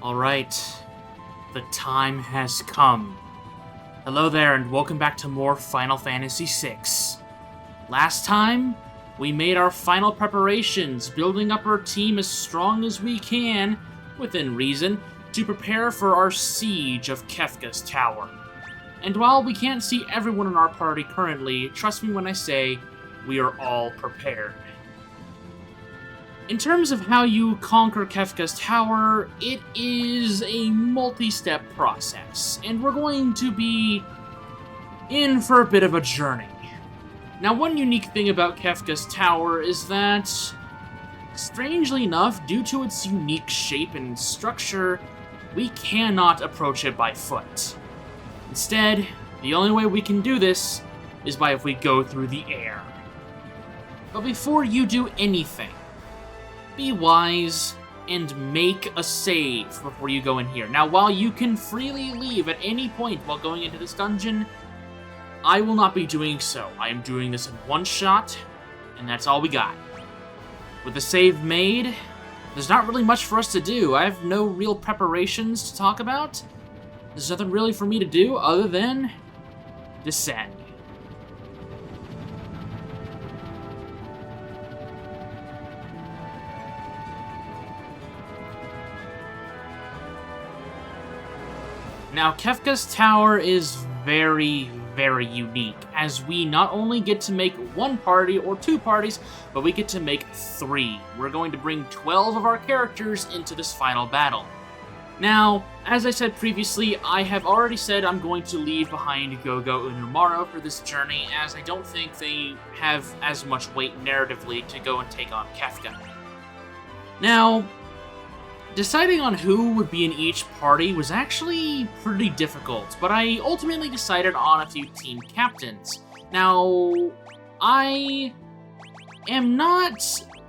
Alright, the time has come. Hello there and welcome back to more Final Fantasy VI. Last time, we made our final preparations, building up our team as strong as we can, within reason, to prepare for our siege of Kefka's tower. And while we can't see everyone in our party currently, trust me when I say, we are all prepared. In terms of how you conquer Kefka's tower, it is a multi-step process, and we're going to be in for a bit of a journey. Now, one unique thing about Kefka's tower is that, strangely enough, due to its unique shape and structure, we cannot approach it by foot. Instead, the only way we can do this is by if we go through the air. But before you do anything, be wise and make a save before you go in here. Now, while you can freely leave at any point while going into this dungeon, I will not be doing so. I am doing this in one shot, and that's all we got. With the save made, there's not really much for us to do. I have no real preparations to talk about. There's nothing really for me to do other than descend. Now, Kefka's tower is very, very unique, as we not only get to make one party or two parties, but we get to make 3. We're going to bring 12 of our characters into this final battle. Now, as I said previously, I have already said I'm going to leave behind Gogo and Umaro for this journey, as I don't think they have as much weight narratively to go and take on Kefka. Now, deciding on who would be in each party was actually pretty difficult, but I ultimately decided on a few team captains. Now, I am not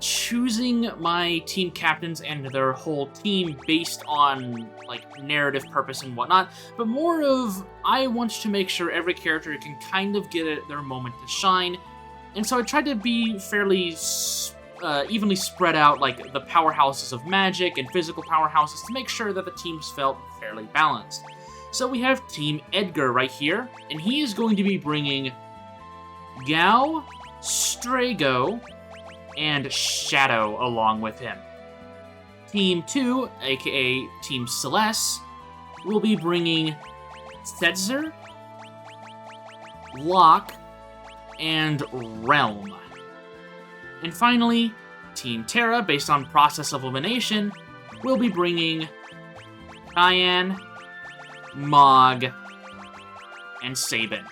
choosing my team captains and their whole team based on, like, narrative purpose and whatnot, but more of, I want to make sure every character can kind of get their moment to shine, and so I tried to be fairly evenly spread out, like the powerhouses of magic and physical powerhouses, to make sure that the teams felt fairly balanced. So we have Team Edgar right here, and he is going to be bringing Gao, Strago, and Shadow along with him. Team 2, aka Team Celeste, will be bringing Setzer, Locke, and Realm. And finally, Team Terra, based on process of elimination, will be bringing Cayenne, Mog, and Sabin.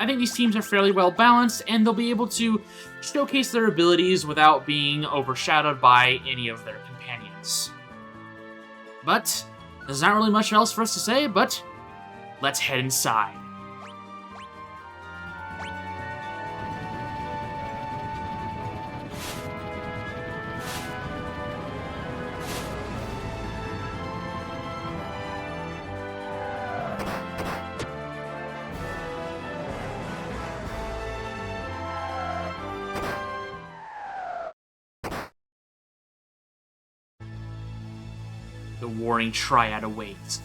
I think these teams are fairly well balanced, and they'll be able to showcase their abilities without being overshadowed by any of their companions. But there's not really much else for us to say, but let's head inside. The Warring Triad awaits.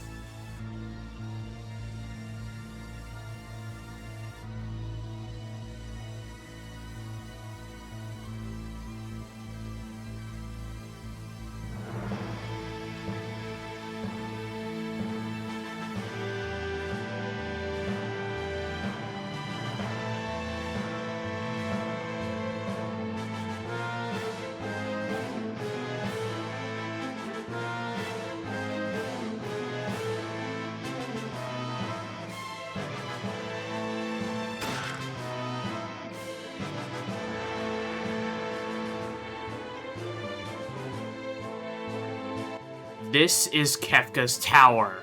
This is Kefka's tower.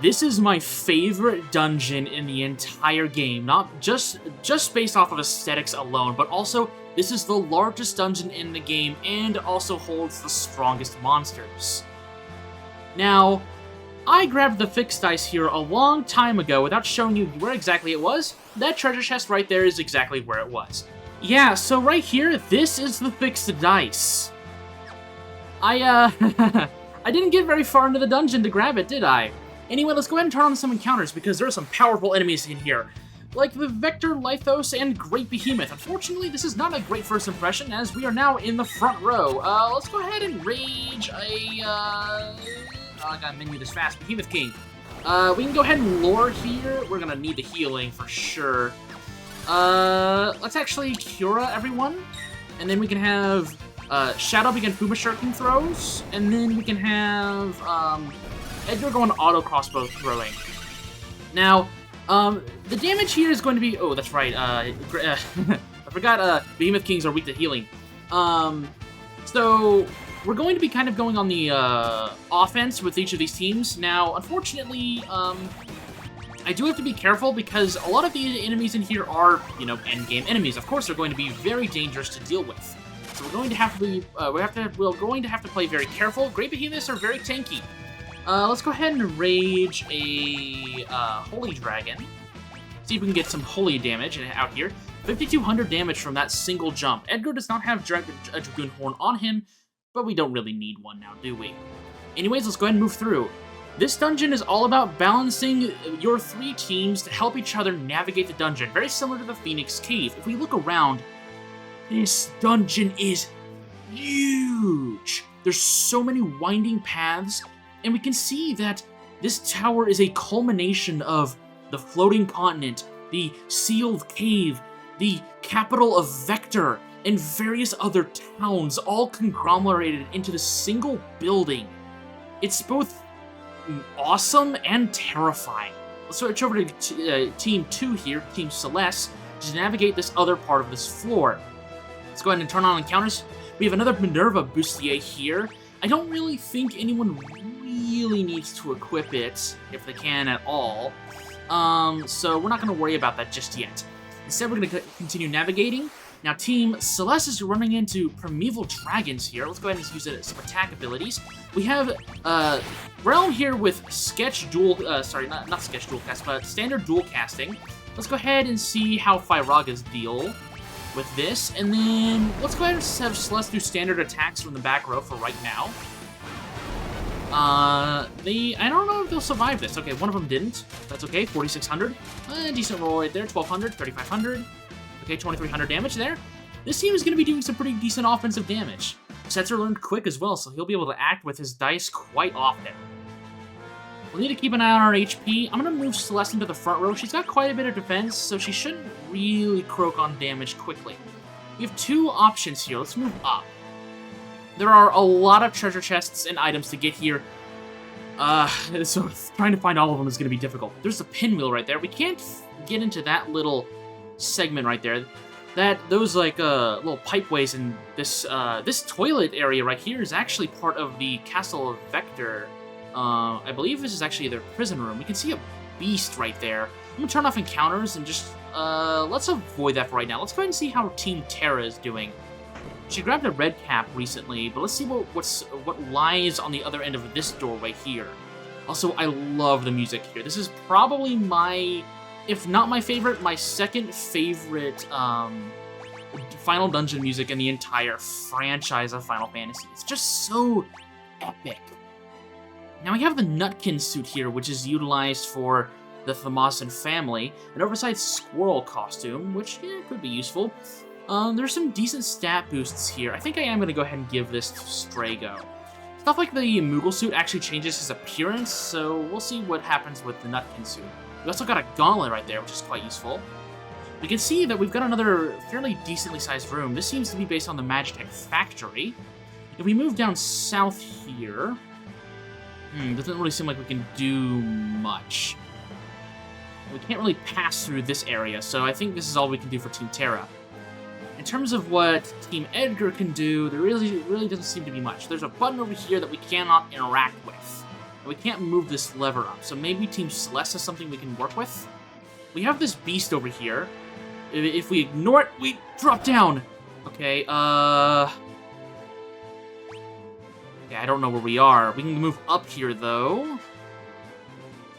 This is my favorite dungeon in the entire game, not just based off of aesthetics alone, but also this is the largest dungeon in the game and also holds the strongest monsters. Now, I grabbed the fixed dice here a long time ago without showing you where exactly it was. That treasure chest right there is exactly where it was. Yeah, so right here, this is the fixed dice. I didn't get very far into the dungeon to grab it, did I? Anyway, let's go ahead and turn on some encounters, because there are some powerful enemies in here, like the Vector Lithos and Great Behemoth. Unfortunately, this is not a great first impression, as we are now in the front row. Let's go ahead and rage a, oh, I gotta menu this fast, Behemoth King. We can go ahead and lure here. We're gonna need the healing for sure. Let's actually Cura everyone, and then we can have, Shadow begin Fuma Shuriken throws, and then we can have, Edgar go on auto crossbow throwing. Now, the damage here is going to be... Oh, that's right. I forgot Behemoth Kings are weak to healing. So, we're going to be kind of going on the offense with each of these teams. Now, unfortunately, I do have to be careful because a lot of the enemies in here are, you know, endgame enemies. Of course, they're going to be very dangerous to deal with. So we're going to have to be, we're going to have to play very careful. Great Behemoths are very tanky. Let's go ahead and rage a Holy Dragon. See if we can get some holy damage out here. 5,200 damage from that single jump. Edgar does not have a Dragoon Horn on him, but we don't really need one now, do we? Anyways, let's go ahead and move through. This dungeon is all about balancing your three teams to help each other navigate the dungeon, very similar to the Phoenix Cave. If we look around, this dungeon is huge. There's so many winding paths, and we can see that this tower is a culmination of the floating continent, the sealed cave, the capital of Vector, and various other towns, all conglomerated into this single building. It's both awesome and terrifying. Let's switch over to Team 2 here, Team Celeste, to navigate this other part of this floor. Let's go ahead and turn on encounters. We have another Minerva Bustier here. I don't really think anyone really needs to equip it, if they can at all. So we're not going to worry about that just yet. Instead, we're going to continue navigating. Now, Team Celeste is running into Primeval Dragons here. Let's go ahead and use some attack abilities. We have Realm here with Sketch Dual, not Sketch Dual Cast, but Standard Dual Casting. Let's go ahead and see how Fyraga's deal with this. And then let's go ahead and have Celeste do standard attacks from the back row for right now. I don't know if they'll survive this. Okay, one of them didn't. That's okay, 4,600. Decent roll right there, 1,200, 3,500. Okay, 2,300 damage there. This team is going to be doing some pretty decent offensive damage. Setzer learned quick as well, so he'll be able to act with his dice quite often. We'll need to keep an eye on our HP. I'm going to move Celeste into the front row. She's got quite a bit of defense, so she shouldn't really croak on damage quickly. We have two options here. Let's move up. There are a lot of treasure chests and items to get here. So trying to find all of them is going to be difficult. There's a pinwheel right there. We can't get into that little segment right there. Those like little pipeways in this this toilet area right here is actually part of the Castle of Vector. I believe this is actually their prison room. We can see a beast right there. I'm gonna turn off encounters and just let's avoid that for right now. Let's go ahead and see how Team Terra is doing. She grabbed a red cap recently, but let's see what lies on the other end of this doorway here. Also, I love the music here. This is probably my, if not my favorite, my second favorite Final Dungeon music in the entire franchise of Final Fantasy. It's just so epic. Now we have the Nutkin suit here, which is utilized for the Thamasan family, an oversized squirrel costume, which could be useful. There's some decent stat boosts here. I think I am going to go ahead and give this to Strago. Stuff like the Moogle suit actually changes his appearance, so we'll see what happens with the Nutkin suit. We also got a gauntlet right there, which is quite useful. We can see that we've got another fairly decently sized room. This seems to be based on the Magitech factory. If we move down south here, doesn't really seem like we can do much. We can't really pass through this area, so I think this is all we can do for Team Terra. In terms of what Team Edgar can do, there really doesn't seem to be much. There's a button over here that we cannot interact with. We can't move this lever up, so maybe Team Celeste has something we can work with? We have this beast over here. If we ignore it, we drop down! Okay, yeah, I don't know where we are. We can move up here, though.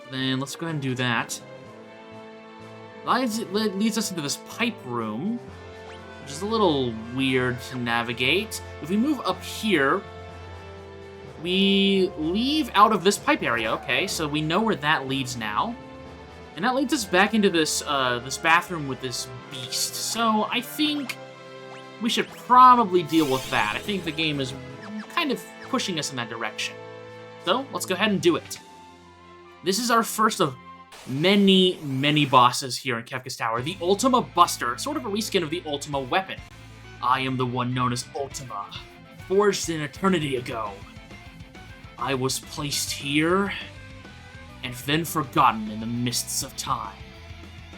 Then let's go ahead and do that. That leads us into this pipe room, which is a little weird to navigate. If we move up here, we leave out of this pipe area, okay, so we know where that leads now. And that leads us back into this, this bathroom with this beast. So I think we should probably deal with that. I think the game is kind of pushing us in that direction. So let's go ahead and do it. This is our first of many, many bosses here in Kefka's Tower. The Ultima Buster, sort of a reskin of the Ultima weapon. I am the one known as Ultima, forged an eternity ago. I was placed here, and then forgotten in the mists of time.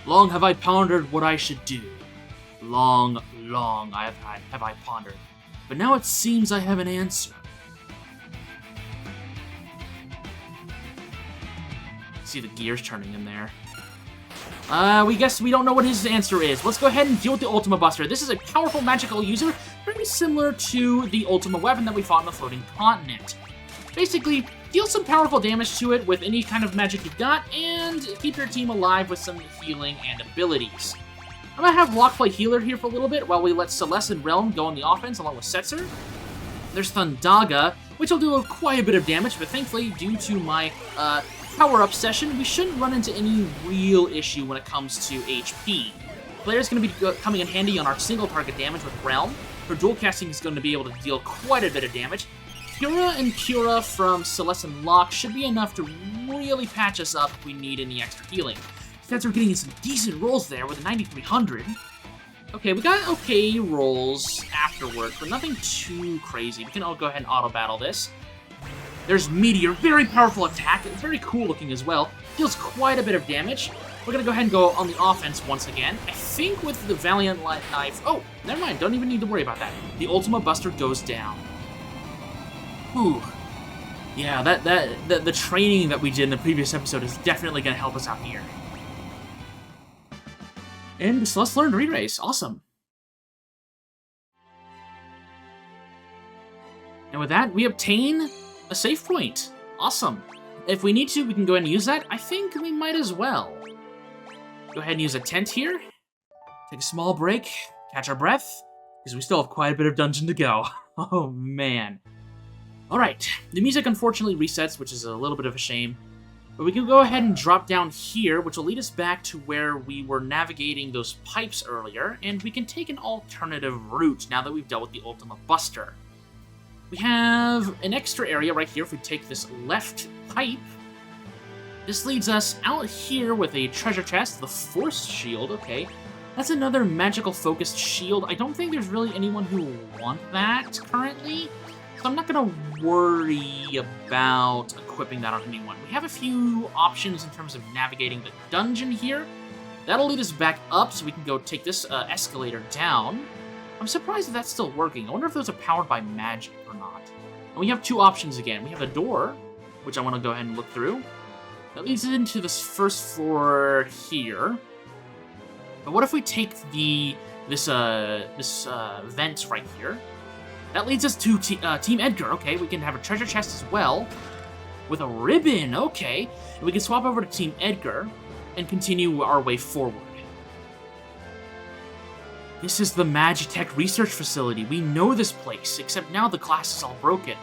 Long have I pondered what I should do. Long, long have I pondered. But now it seems I have an answer. See the gears turning in there. We guess we don't know what his answer is. Let's go ahead and deal with the Ultima Buster. This is a powerful magical user, very similar to the Ultima weapon that we fought in the Floating Continent. Basically, deal some powerful damage to it with any kind of magic you've got, and keep your team alive with some healing and abilities. I'm gonna have Block play healer here for a little bit while we let Celeste and Realm go on the offense along with Setzer. There's Thundaga, which will do quite a bit of damage, but thankfully, due to my power-up session, we shouldn't run into any real issue when it comes to HP. Player's going to be coming in handy on our single target damage with Realm. Her dual casting is going to be able to deal quite a bit of damage. Cura from Celeste and Locke should be enough to really patch us up if we need any extra healing. Stats are getting in some decent rolls there with a 9300. Okay, we got okay rolls afterwards, but nothing too crazy. We can all go ahead and auto-battle this. There's Meteor, very powerful attack. It's very cool looking as well. Deals quite a bit of damage. We're gonna go ahead and go on the offense once again. I think with the Valiant Knife... Oh, never mind. Don't even need to worry about that. The Ultima Buster goes down. Ooh. Yeah, the training that we did in the previous episode is definitely gonna help us out here. And Celeste learned Re-Race. Awesome. And with that, we obtain a save point. Awesome. If we need to, we can go ahead and use that. I think we might as well. Go ahead and use a tent here. Take a small break. Catch our breath. Because we still have quite a bit of dungeon to go. Oh, man. Alright. The music unfortunately resets, which is a little bit of a shame. But we can go ahead and drop down here, which will lead us back to where we were navigating those pipes earlier. And we can take an alternative route now that we've dealt with the Ultima Buster. We have an extra area right here if we take this left pipe. This leads us out here with a treasure chest, the Force Shield, okay. That's another magical focused shield. I don't think there's really anyone who will want that currently, so I'm not going to worry about equipping that on anyone. We have a few options in terms of navigating the dungeon here. That'll lead us back up so we can go take this escalator down. I'm surprised that that's still working. I wonder if those are powered by magic or not. And we have two options again. We have a door, which I want to go ahead and look through. That leads us into this first floor here. But what if we take this vent right here? That leads us to Team Edgar. Okay, we can have a treasure chest as well with a ribbon. Okay, and we can swap over to Team Edgar and continue our way forward. This is the Magitech Research Facility. We know this place, except now the glass is all broken.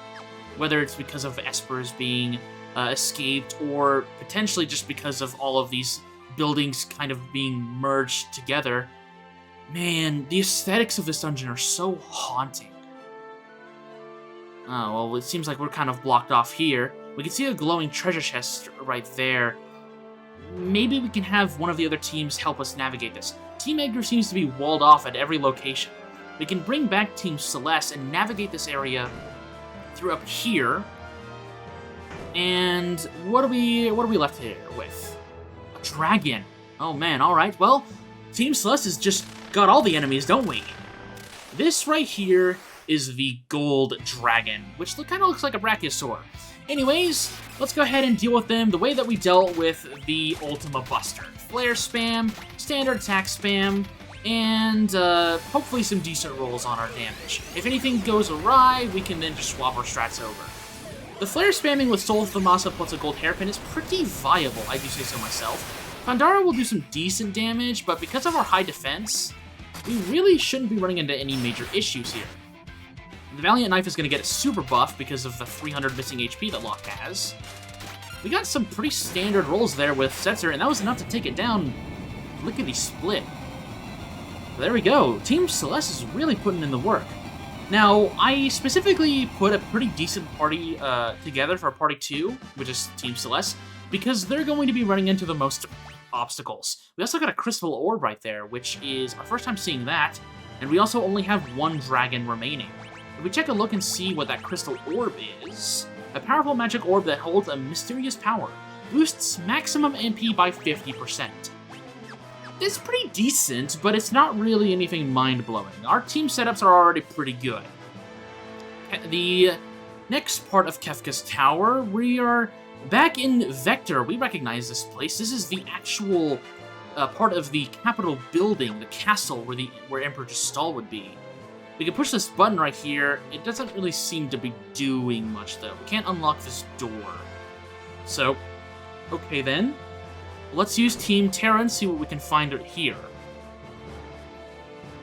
Whether it's because of Espers being escaped, or potentially just because of all of these buildings kind of being merged together. Man, the aesthetics of this dungeon are so haunting. Oh, well, it seems like we're kind of blocked off here. We can see a glowing treasure chest right there. Maybe we can have one of the other teams help us navigate this. Team Edgar seems to be walled off at every location. We can bring back Team Celeste and navigate this area through up here. And what are we left here with? A dragon. Oh man, alright. Well, Team Celeste has just got all the enemies, don't we? This right here is the gold dragon, which kind of looks like a brachiosaur. Anyways, let's go ahead and deal with them the way that we dealt with the Ultima Buster. Flare spam, standard attack spam, and hopefully some decent rolls on our damage. If anything goes awry, we can then just swap our strats over. The flare spamming with Soul Thamasa plus a gold hairpin is pretty viable, I do say so myself. Pandara will do some decent damage, but because of our high defense, we really shouldn't be running into any major issues here. The Valiant Knife is going to get a super buff because of the 300 missing HP that Locke has. We got some pretty standard rolls there with Setzer, and that was enough to take it down lickety-split. There we go. Team Celeste is really putting in the work. Now, I specifically put a pretty decent party together for Party 2, which is Team Celeste, because they're going to be running into the most obstacles. We also got a Crystal Orb right there, which is our first time seeing that, and we also only have one dragon remaining. If we check a look and see what that Crystal Orb is, a powerful magic orb that holds a mysterious power, boosts maximum MP by 50%. It's pretty decent, but it's not really anything mind-blowing. Our team setups are already pretty good. The next part of Kefka's tower, we are back in Vector. We recognize this place. This is the actual part of the Capitol building, the castle where Emperor Gestal would be. We can push this button right here. It doesn't really seem to be doing much, though. We can't unlock this door. So, okay then. Let's use Team Terra and see what we can find here.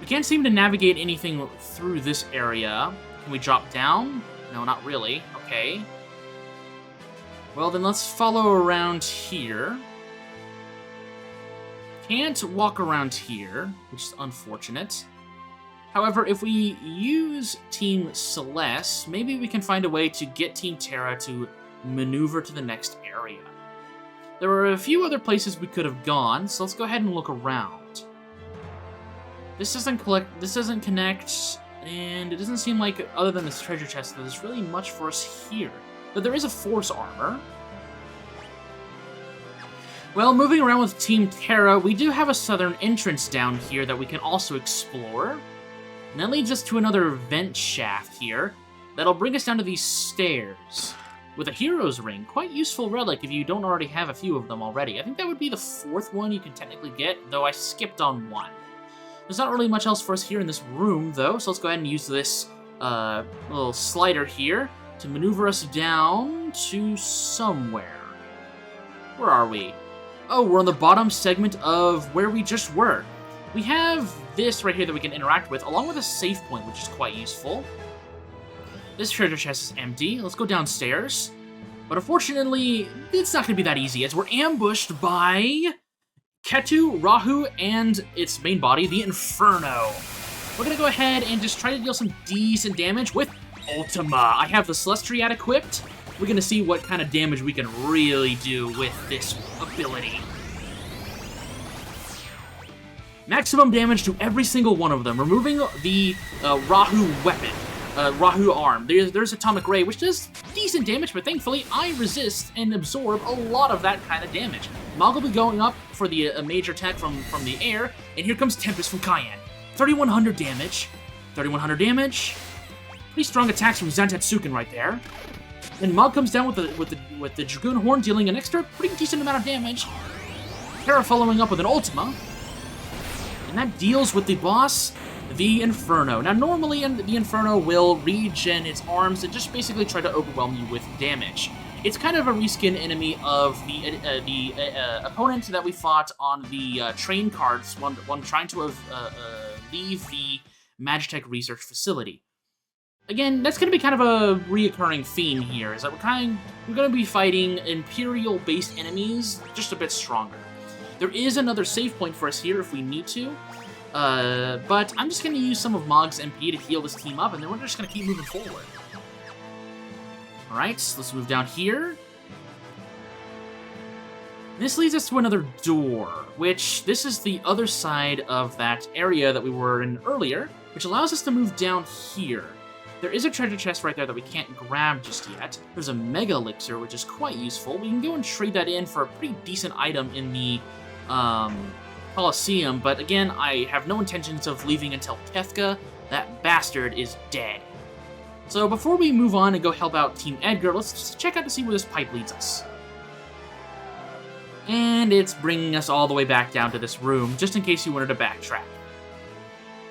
We can't seem to navigate anything through this area. Can we drop down? No, not really. Okay. Well, then let's follow around here. Can't walk around here, which is unfortunate. However, if we use Team Celeste, maybe we can find a way to get Team Terra to maneuver to the next area. There are a few other places we could have gone, so let's go ahead and look around. This doesn't connect, and it doesn't seem like, other than this treasure chest, that there's really much for us here. But there is a force armor. Well, moving around with Team Terra, we do have a southern entrance down here that we can also explore. And that leads us to another vent shaft here that'll bring us down to these stairs with a hero's ring. Quite useful relic if you don't already have a few of them already. I think that would be the fourth one you can technically get, though I skipped on one. There's not really much else for us here in this room, though, so let's go ahead and use this little slider here to maneuver us down to somewhere. Where are we? Oh, we're on the bottom segment of where we just were. We have this right here that we can interact with, along with a save point, which is quite useful. This treasure chest is empty. Let's go downstairs. But unfortunately, it's not going to be that easy, as we're ambushed by Ketu, Rahu, and its main body, the Inferno. We're going to go ahead and just try to deal some decent damage with Ultima. I have the Celestiad equipped. We're going to see what kind of damage we can really do with this ability. Maximum damage to every single one of them, removing the Rahu weapon. Rahu arm. There's Atomic Ray, which does decent damage, but thankfully I resist and absorb a lot of that kind of damage. Mog will be going up for the major attack from the air, and here comes Tempest from Cayenne. 3,100 damage. 3,100 damage. Pretty strong attacks from Zantetsuken right there. Then Mog comes down with the Dragoon Horn, dealing an extra pretty decent amount of damage. Terra following up with an Ultima. And that deals with the boss, the Inferno. Now, normally, the Inferno will regen its arms and just basically try to overwhelm you with damage. It's kind of a reskin enemy of the opponent that we fought on the train cards when trying to leave the Magitech Research Facility. Again, that's going to be kind of a reoccurring theme here, is that we're going to be fighting Imperial-based enemies just a bit stronger. There is another save point for us here if we need to, but I'm just going to use some of Mog's MP to heal this team up, and then we're just going to keep moving forward. Alright, so let's move down here. This leads us to another door, which this is the other side of that area that we were in earlier, which allows us to move down here. There is a treasure chest right there that we can't grab just yet. There's a Mega Elixir, which is quite useful. We can go and trade that in for a pretty decent item in the Colosseum, but again, I have no intentions of leaving until Kefka, that bastard, is dead. So before we move on and go help out Team Edgar, let's just check out to see where this pipe leads us. And it's bringing us all the way back down to this room, just in case you wanted to backtrack.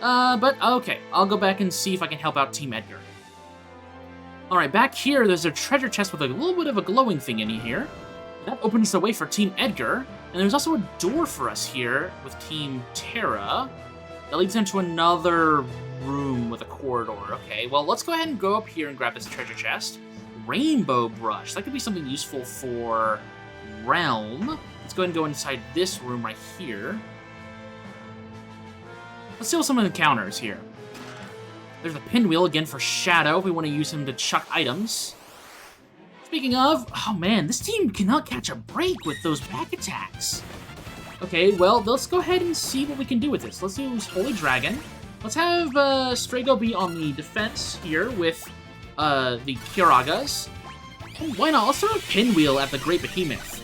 But okay, I'll go back and see if I can help out Team Edgar. Alright, back here, there's a treasure chest with a little bit of a glowing thing in here. That opens the way for Team Edgar, and there's also a door for us here with Team Terra that leads into another room with a corridor. Okay, well, let's go ahead and go up here and grab this treasure chest. Rainbow brush. That could be something useful for Realm. Let's go ahead and go inside this room right here. Let's see what some of the counters here. There's a pinwheel again for Shadow if we want to use him to chuck items. Speaking of, oh man, this team cannot catch a break with those back attacks. Okay, well, let's go ahead and see what we can do with this. Let's use Holy Dragon. Let's have Strago be on the defense here with the Kiragas. And why not? Let's throw a pinwheel at the Great Behemoth.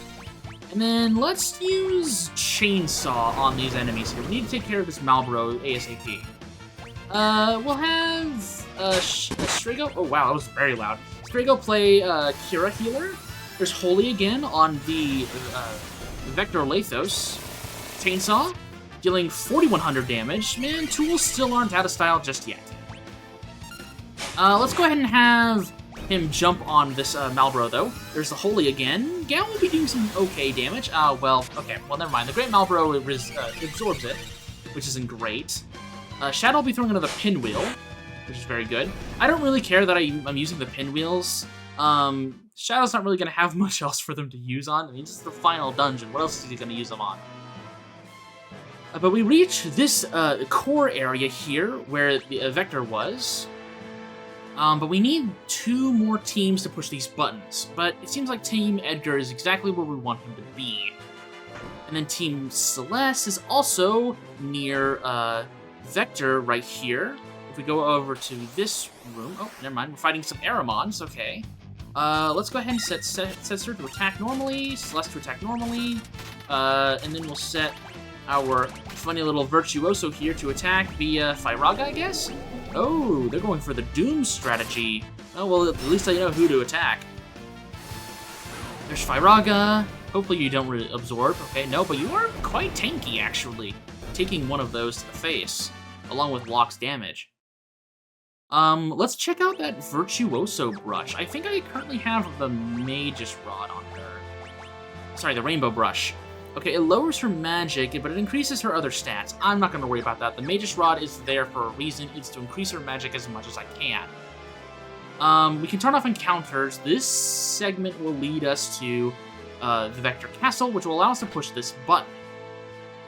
And then let's use Chainsaw on these enemies here. We need to take care of this Malboro ASAP. We'll have Strago. Oh wow, that was very loud. Strago play Kira Healer. There's Holy again on the Vector Lathos. Chainsaw, dealing 4,100 damage. Man, tools still aren't out of style just yet. Let's go ahead and have him jump on this Malboro, though. There's the Holy again. Gal will be doing some okay damage. Well, okay, well, never mind. The Great Malboro absorbs it, which isn't great. Shadow will be throwing another pinwheel, which is very good. I don't really care that I'm using the pinwheels. Shadow's not really going to have much else for them to use on. I mean, this is the final dungeon. What else is he going to use them on? But we reach this core area here, where the Vector was. But we need 2 more teams to push these buttons. But it seems like Team Edgar is exactly where we want him to be. And then Team Celeste is also near Vector right here. If we go over to this room... Oh, never mind. We're fighting some Aramons. Okay. Let's go ahead and set Cesar to attack normally, Celeste to attack normally, and then we'll set our funny little Virtuoso here to attack via Firaga, I guess? Oh, they're going for the Doom strategy. Oh, well, at least I know who to attack. There's Firaga. Hopefully you don't really absorb. Okay, no, but you are quite tanky, actually, taking one of those to the face, along with Locke's damage. Let's check out that Virtuoso brush. I think I currently have the Magus Rod on her. Sorry, the Rainbow brush. Okay, it lowers her magic, but it increases her other stats. I'm not going to worry about that. The Magus Rod is there for a reason. It's to increase her magic as much as I can. We can turn off encounters. This segment will lead us to the Vector Castle, which will allow us to push this button.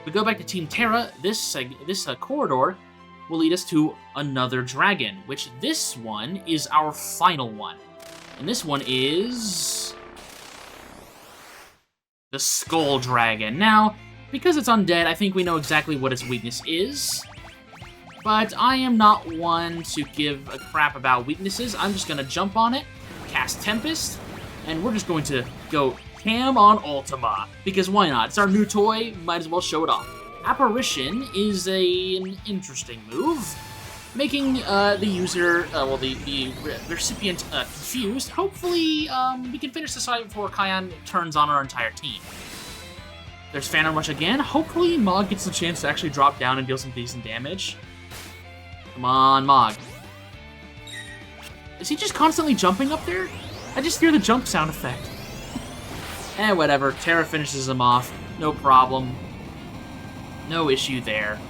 If we go back to Team Terra, this corridor will lead us to another dragon, which this one is our final one. And this one is the Skull Dragon. Now, because it's undead, I think we know exactly what its weakness is. But I am not one to give a crap about weaknesses. I'm just going to jump on it, cast Tempest, and we're just going to go ham on Ultima. Because why not? It's our new toy, might as well show it off. Apparition is an interesting move, making the user, the recipient confused. Hopefully, we can finish this fight before Kyan turns on our entire team. There's Phantom Rush again. Hopefully, Mog gets the chance to actually drop down and deal some decent damage. Come on, Mog. Is he just constantly jumping up there? I just hear the jump sound effect. Whatever. Terra finishes him off. No problem. No issue there.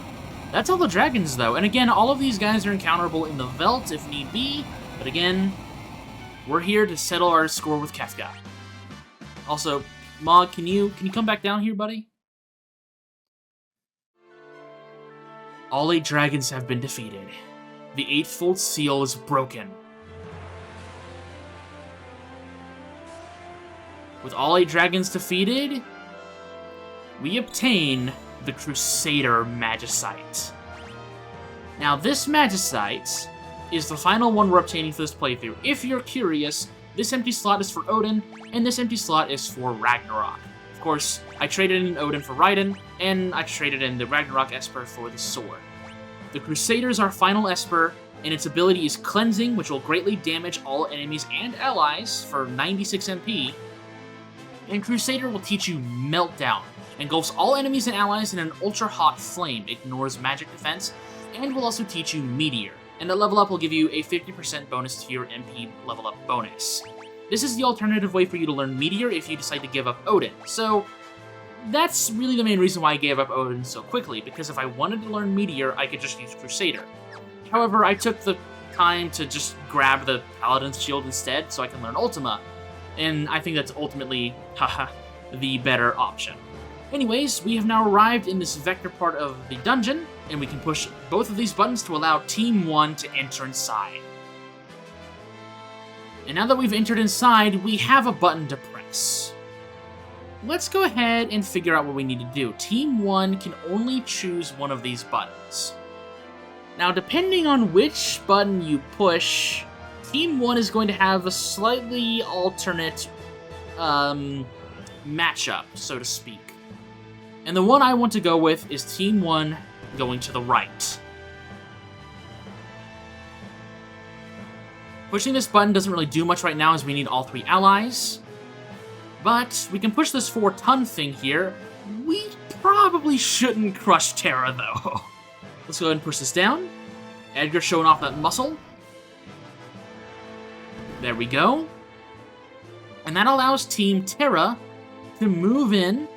That's all the dragons, though. And again, all of these guys are encounterable in the Veldt if need be. But again, we're here to settle our score with Kefka. Also, Mog, can you come back down here, buddy? All 8 dragons have been defeated. The 8th seal is broken. With all 8 dragons defeated, we obtain the Crusader Magicite. Now, this Magicite is the final one we're obtaining for this playthrough. If you're curious, this empty slot is for Odin, and this empty slot is for Ragnarok. Of course, I traded in Odin for Raiden, and I traded in the Ragnarok Esper for the sword. The Crusader is our final Esper, and its ability is Cleansing, which will greatly damage all enemies and allies for 96 MP. And Crusader will teach you Meltdown, engulfs all enemies and allies in an ultra-hot flame, ignores magic defense, and will also teach you Meteor. And the level up will give you a 50% bonus to your MP level up bonus. This is the alternative way for you to learn Meteor if you decide to give up Odin. So that's really the main reason why I gave up Odin so quickly, because if I wanted to learn Meteor, I could just use Crusader. However, I took the time to just grab the Paladin's Shield instead so I can learn Ultima, and I think that's ultimately, haha, the better option. Anyways, we have now arrived in this vector part of the dungeon, and we can push both of these buttons to allow Team 1 to enter inside. And now that we've entered inside, we have a button to press. Let's go ahead and figure out what we need to do. Team 1 can only choose one of these buttons. Now, depending on which button you push, Team 1 is going to have a slightly alternate matchup, so to speak. And the one I want to go with is Team 1 going to the right. Pushing this button doesn't really do much right now as we need all 3 allies. But we can push this 4-ton thing here. We probably shouldn't crush Terra, though. Let's go ahead and push this down. Edgar showing off that muscle. There we go. And that allows Team Terra to move in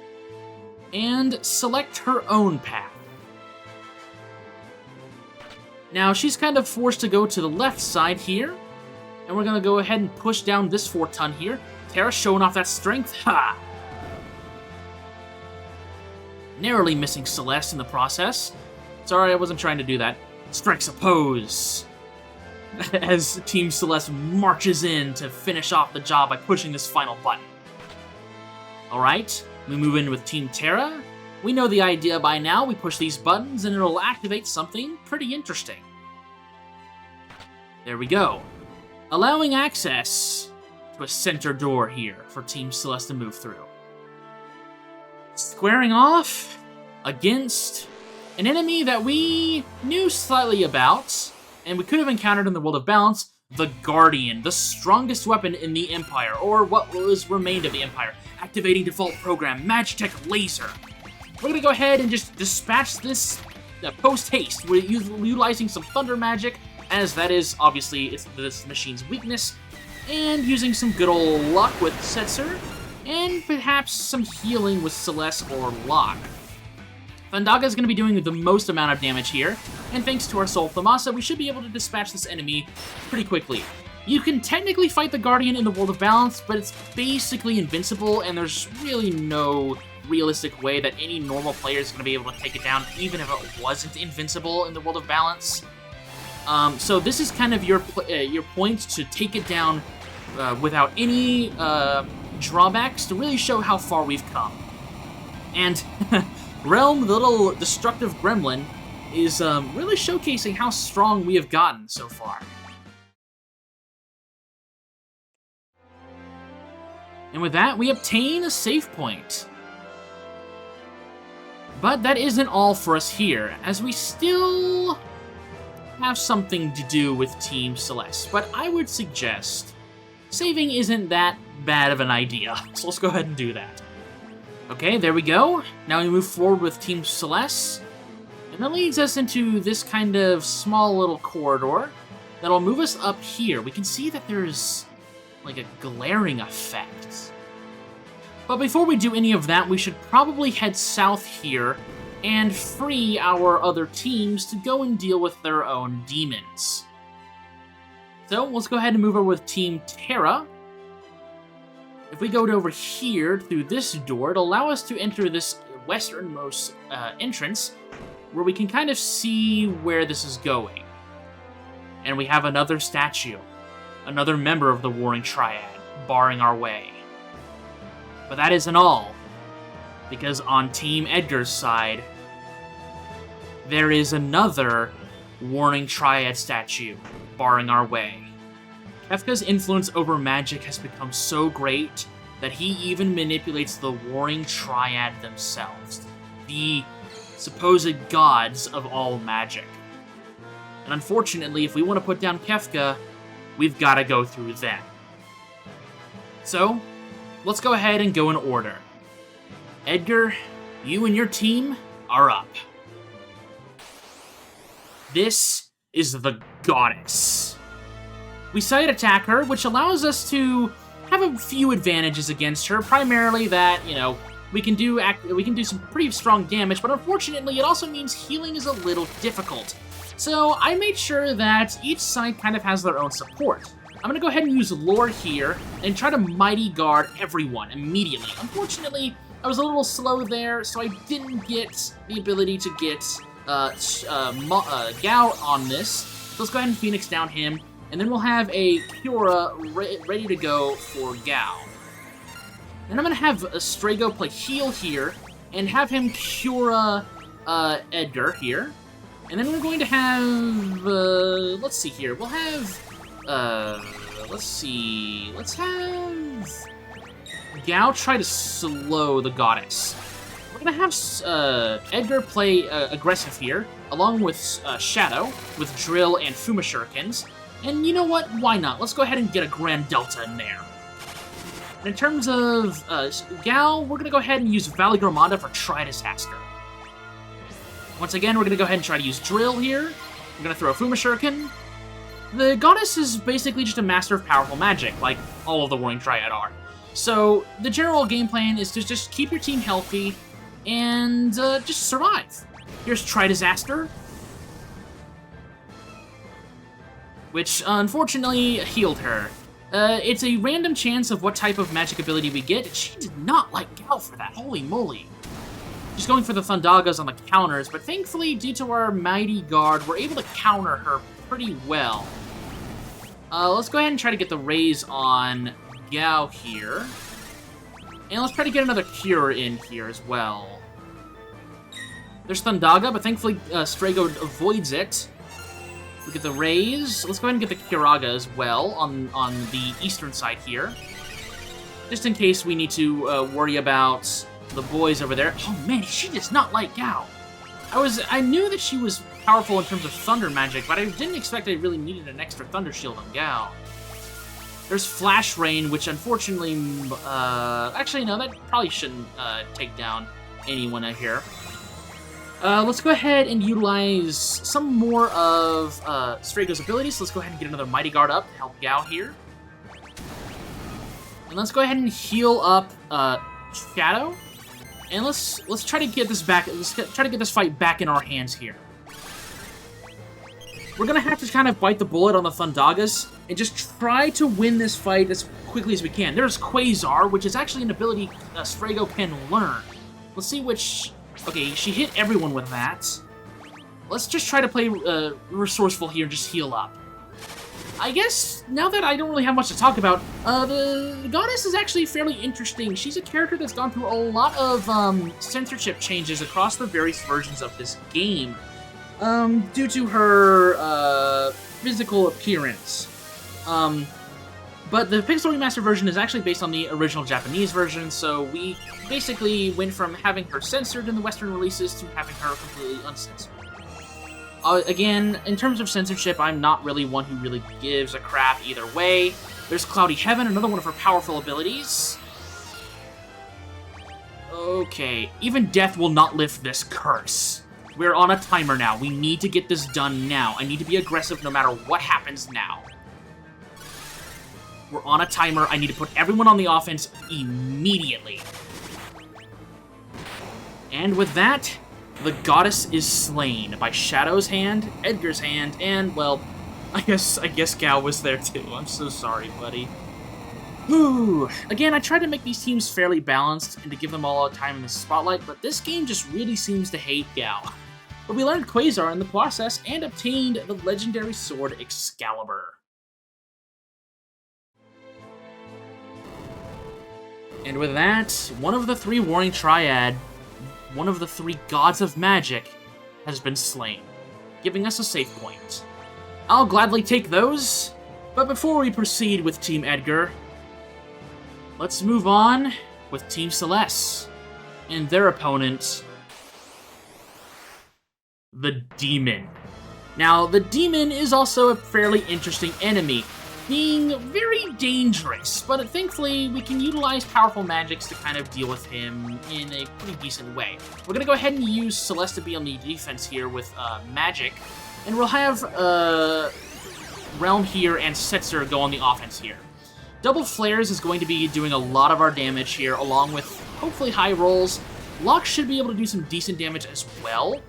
and select her own path. Now, she's kind of forced to go to the left side here, and we're going to go ahead and push down this 4-ton here. Terra showing off that strength. Ha! Narrowly missing Celeste in the process. Sorry, I wasn't trying to do that. Strikes a pose as Team Celeste marches in to finish off the job by pushing this final button. Alright, we move in with Team Terra. We know the idea by now. We push these buttons and it'll activate something pretty interesting. There we go. Allowing access to a center door here for Team Celeste to move through. Squaring off against an enemy that we knew slightly about, and we could have encountered in the World of Balance, the Guardian, the strongest weapon in the Empire, or what was remained of the Empire. Activating default program, Magitech Laser. We're gonna go ahead and just dispatch this post-haste. We're utilizing some Thunder Magic, as that is, obviously, it's this machine's weakness, and using some good old luck with Setzer, and perhaps some healing with Celeste or Locke. Thundaga is going to be doing the most amount of damage here, and thanks to our Soul Thamasa, we should be able to dispatch this enemy pretty quickly. You can technically fight the Guardian in the World of Balance, but it's basically invincible, and there's really no realistic way that any normal player is going to be able to take it down, even if it wasn't invincible in the World of Balance. So this is kind of your point to take it down without any drawbacks to really show how far we've come. And Realm, the little destructive gremlin, is really showcasing how strong we have gotten so far. And with that, we obtain a save point. But that isn't all for us here, as we still have something to do with Team Celeste. But I would suggest saving isn't that bad of an idea, so let's go ahead and do that. Okay, there we go. Now we move forward with Team Celeste, and that leads us into this kind of small little corridor that'll move us up here. We can see that there's like a glaring effect. But before we do any of that, we should probably head south here and free our other teams to go and deal with their own demons. So let's go ahead and move over with Team Terra. If we go over here through this door, it'll allow us to enter this westernmost entrance, where we can kind of see where this is going. And we have another statue, another member of the Warring Triad, barring our way. But that isn't all, because on Team Edgar's side, there is another Warring Triad statue, barring our way. Kefka's influence over magic has become so great that he even manipulates the Warring Triad themselves, the supposed gods of all magic. And unfortunately, if we want to put down Kefka, we've got to go through them. So, let's go ahead and go in order. Edgar, you and your team are up. This is the Goddess. We side attack her, which allows us to have a few advantages against her. Primarily that, we can do some pretty strong damage, but unfortunately it also means healing is a little difficult. So I made sure that each side kind of has their own support. I'm gonna go ahead and use Lore here and try to Mighty Guard everyone immediately. Unfortunately, I was a little slow there, so I didn't get the ability to get Gao on this. So let's go ahead and Phoenix down him, and then we'll have a Cura ready to go for Gao. Then I'm gonna have Strago play heal here, and have him Cura Edgar here. And then we're going to have, let's see here, we'll have, let's have Gao try to slow the Goddess. We're gonna have Edgar play aggressive here, along with Shadow, with Drill and Fuma Shurikens. And you know what, why not? Let's go ahead and get a Grand Delta in there. And in terms of Gao, we're gonna go ahead and use Valley Gromada for Tri-Disaster. Once again, we're going to go ahead and try to use Drill here. We're going to throw a Fuma Shuriken. The Goddess is basically just a master of powerful magic, like all of the Warring Triad are. So the general game plan is to just keep your team healthy and just survive. Here's Tri-Disaster, which unfortunately healed her. It's a random chance of what type of magic ability we get. She did not like Gao for that, holy moly. Just going for the Thundagas on the counters, but thankfully, due to our Mighty Guard, we're able to counter her pretty well. Let's go ahead and try to get the raise on Gao here. And let's try to get another Cure in here as well. There's Thundaga, but thankfully Strago avoids it. We get the raise. Let's go ahead and get the Curaga as well on the eastern side here. Just in case we need to worry about the boys over there. Oh man, she does not like Gao. I knew that she was powerful in terms of thunder magic, but I didn't expect I really needed an extra thunder shield on Gao. There's Flash Rain, which unfortunately, actually no, that probably shouldn't take down anyone out here. Let's go ahead and utilize some more of Strago's abilities. So let's go ahead and get another Mighty Guard up to help Gao here. And let's go ahead and heal up Shadow. And let's try to get this back. Let's try to get this fight back in our hands here. We're gonna have to kind of bite the bullet on the Thundagas and just try to win this fight as quickly as we can. There's Quasar, which is actually an ability Strago can learn. Let's see which. Okay, she hit everyone with that. Let's just try to play resourceful here and just heal up. I guess, now that I don't really have much to talk about, the Goddess is actually fairly interesting. She's a character that's gone through a lot of censorship changes across the various versions of this game, due to her physical appearance. But the Pixel Remaster version is actually based on the original Japanese version, so we basically went from having her censored in the Western releases to having her completely uncensored. Again, in terms of censorship, I'm not really one who really gives a crap either way. There's Cloudy Heaven, another one of her powerful abilities. Okay, even death will not lift this curse. We're on a timer now. We need to get this done now. I need to be aggressive no matter what happens now. We're on a timer. I need to put everyone on the offense immediately. And with that, the Goddess is slain by Shadow's hand, Edgar's hand, and, well, I guess Gao was there too. I'm so sorry, buddy. Whew. Again, I tried to make these teams fairly balanced and to give them all a time in the spotlight, but this game just really seems to hate Gao. But we learned Quasar in the process and obtained the legendary sword Excalibur. And with that, one of the three Warring Triad, one of the three gods of magic, has been slain, giving us a save point. I'll gladly take those, but before we proceed with Team Edgar, let's move on with Team Celeste and their opponent, the Demon. Now, the Demon is also a fairly interesting enemy, being very dangerous, but thankfully we can utilize powerful magics to kind of deal with him in a pretty decent way. We're going to go ahead and use Celeste to be on the defense here with magic, and we'll have Realm here and Setzer go on the offense here. Double Flares is going to be doing a lot of our damage here, along with hopefully high rolls. Locke should be able to do some decent damage as well.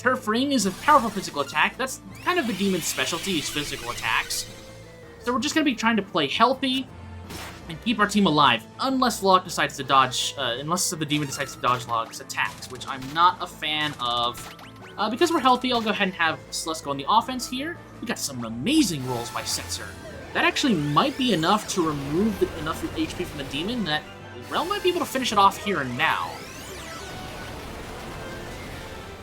Turf Ring is a powerful physical attack. That's kind of the demon's specialty, is physical attacks. So we're just going to be trying to play healthy and keep our team alive, unless Locke decides to dodge, unless the demon decides to dodge Locke's attacks, which I'm not a fan of. Because we're healthy, I'll go ahead and have Celeste go on the offense here. We got some amazing rolls by Setzer. That actually might be enough to remove enough HP from the demon that Realm might be able to finish it off here and now.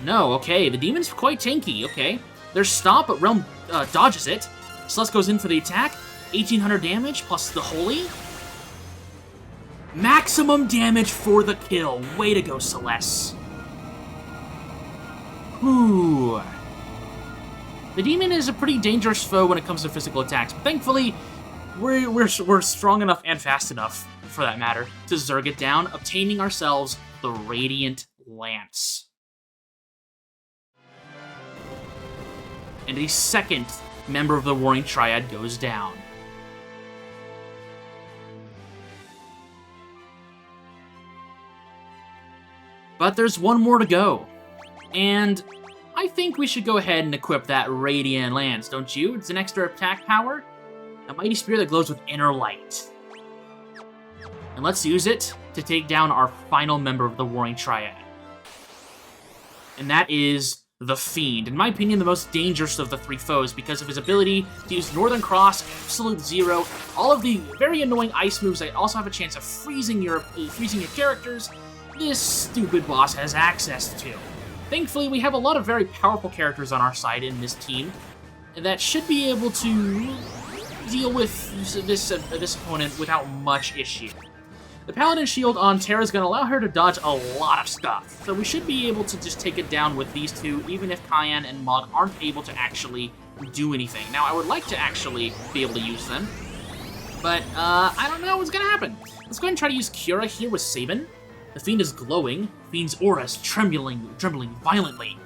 No, okay, the demon's quite tanky, okay. There's Stomp, but Realm dodges it. Celeste goes in for the attack. 1800 damage plus the Holy. Maximum damage for the kill. Way to go, Celeste. Ooh. The demon is a pretty dangerous foe when it comes to physical attacks, but thankfully, we're strong enough and fast enough, for that matter, to Zerg it down, obtaining ourselves the Radiant Lance. And a second member of the Warring Triad goes down. But there's one more to go. And I think we should go ahead and equip that Radiant Lance, don't you? It's an extra attack power. A mighty spear that glows with inner light. And let's use it to take down our final member of the Warring Triad. And that is the Fiend. In my opinion, the most dangerous of the three foes because of his ability to use Northern Cross, Absolute Zero, all of the very annoying ice moves that also have a chance of freezing your characters. This stupid boss has access to. Thankfully, we have a lot of very powerful characters on our side in this team that should be able to deal with this opponent without much issue. The Paladin Shield on Terra is going to allow her to dodge a lot of stuff, so we should be able to just take it down with these two, even if Cayenne and Mog aren't able to actually do anything. Now, I would like to actually be able to use them, but I don't know what's going to happen. Let's go ahead and try to use Cura here with Sabin. The Fiend is glowing. Fiend's aura is trembling violently.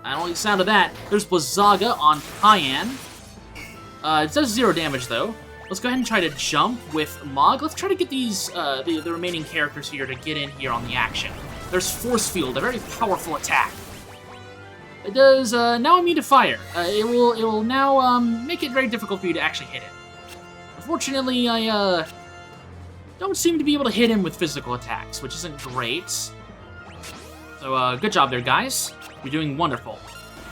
I don't like the sound of that. There's Blizzaga on Cayenne. It does 0 damage, though. Let's go ahead and try to jump with Mog. Let's try to get these the remaining characters here to get in here on the action. There's Force Field, a very powerful attack. It does now immune to fire. It will now make it very difficult for you to actually hit it. Unfortunately, I don't seem to be able to hit him with physical attacks, which isn't great. So good job there, guys. You're doing wonderful.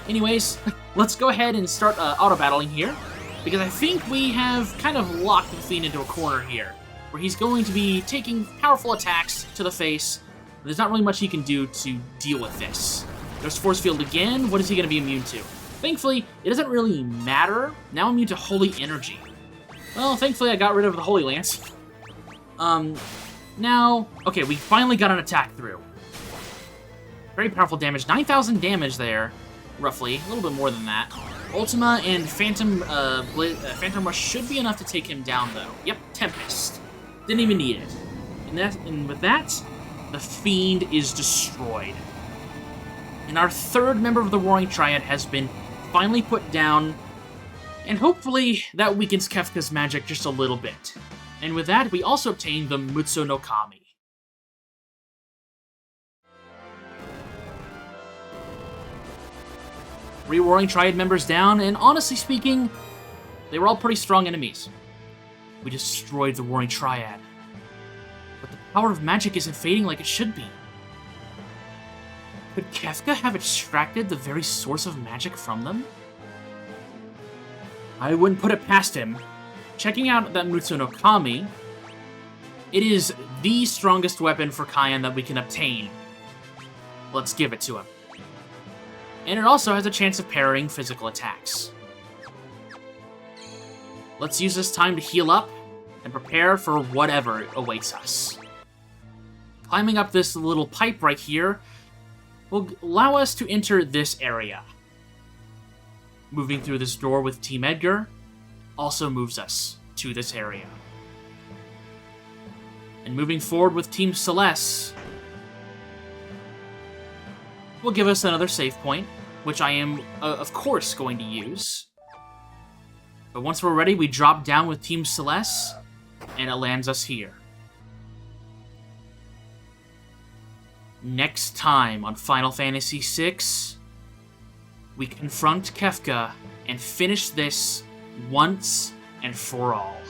Anyways, let's go ahead and start auto-battling here, because I think we have kind of locked the Fiend into a corner here, where he's going to be taking powerful attacks to the face. There's not really much he can do to deal with this. There's Force Field again. What is he going to be immune to? Thankfully, it doesn't really matter. Now I'm immune to Holy Energy. Well, thankfully I got rid of the Holy Lance. Now, okay, we finally got an attack through. Very powerful damage. 9,000 damage there, roughly. A little bit more than that. Ultima and Phantom Rush should be enough to take him down, though. Yep, Tempest. Didn't even need it. And with that, the Fiend is destroyed. And our third member of the Warring Triad has been finally put down, and hopefully that weakens Kefka's magic just a little bit. And with that, we also obtain the Mutsu no Kami. Three Warring Triad members down, and honestly speaking, they were all pretty strong enemies. We destroyed the Warring Triad. But the power of magic isn't fading like it should be. Could Kefka have extracted the very source of magic from them? I wouldn't put it past him. Checking out that Mutsu no Kami, it is the strongest weapon for Cayenne that we can obtain. Let's give it to him. And it also has a chance of parrying physical attacks. Let's use this time to heal up and prepare for whatever awaits us. Climbing up this little pipe right here will allow us to enter this area. Moving through this door with Team Edgar also moves us to this area. And moving forward with Team Celeste will give us another save point, which I am, of course, going to use. But once we're ready, we drop down with Team Celeste, and it lands us here. Next time on Final Fantasy VI, we confront Kefka and finish this once and for all.